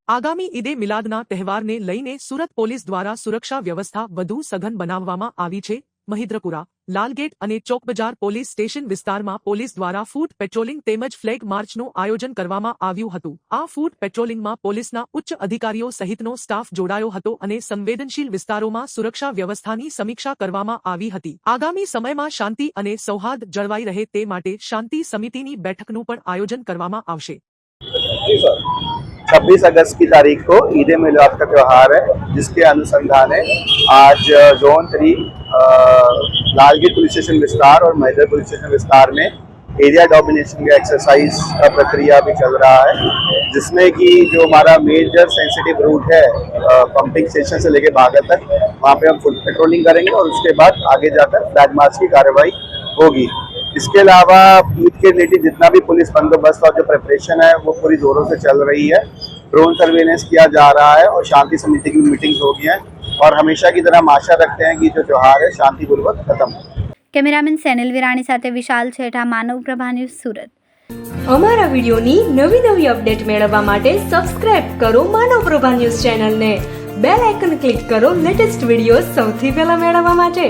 આગામી ઈદે મિલાદના તહેવારને લઈને સુરત પોલીસ દ્વારા સુરક્ષા વ્યવસ્થા વધુ સઘન બનાવવામાં આવી છે. મહિદ્રપુરા, લાલગેટ અને ચોકબજાર પોલીસ સ્ટેશન વિસ્તારમાં પોલીસ દ્વારા ફૂટ પેટ્રોલિંગ તેમજ ફ્લેગ માર્ચનું આયોજન કરવામાં આવ્યું હતું. આ ફૂટ પેટ્રોલિંગમાં પોલીસના ઉચ્ચ અધિકારીઓ સહિતનો સ્ટાફ જોડાયો હતો અને સંવેદનશીલ વિસ્તારોમાં સુરક્ષા વ્યવસ્થાની સમીક્ષા કરવામાં આવી હતી. આગામી સમયમાં શાંતિ અને સૌહાર્દ જળવાઈ રહે તે માટે શાંતિ સમિતિની બેઠકનું પણ આયોજન કરવામાં આવશે. 26 अगस्त की तारीख को ईद ए मिलाद का त्यौहार है, जिसके अनुसंधान है आज जोन 3 लालगेट पुलिस स्टेशन विस्तार और महिदर पुलिस स्टेशन विस्तार में एरिया डोमिनेशन का एक्सरसाइज का प्रक्रिया भी चल रहा है, जिसमें कि जो हमारा मेजर सेंसिटिव रूट है पंपिंग स्टेशन से लेके बागा तक, वहाँ पे हम फुट पेट्रोलिंग करेंगे और उसके बाद आगे जाकर फ्लैग मार्च की कार्रवाई होगी. इसके अलावा ईद के रिलेटेड जितना भी पुलिस बंदोबस्त और जो प्रिपरेशन है वो पूरी जोरों से चल रही है. ड्रोन सर्वेलेंस किया जा रहा है और शांति समिति की मीटिंग्स हो गई हैं और हमेशा की तरह हम आशा रखते हैं कि जो त्यौहार है शांतिपूर्वक खत्म हो. કેમેરામેન સેનિલ વિરાણી સાથે વિશાલ છેઠા, માનવ પ્રભા ન્યૂઝ, સુરત. અમારા વિડીયોની નવી અપડેટ મેળવવા માટે સબસ્ક્રાઇબ કરો માનવ પ્રભા ન્યૂઝ ચેનલને. બેલ આઇકન ક્લિક કરો લેટેસ્ટ વિડીયો સૌથી પહેલા મેળવવા માટે.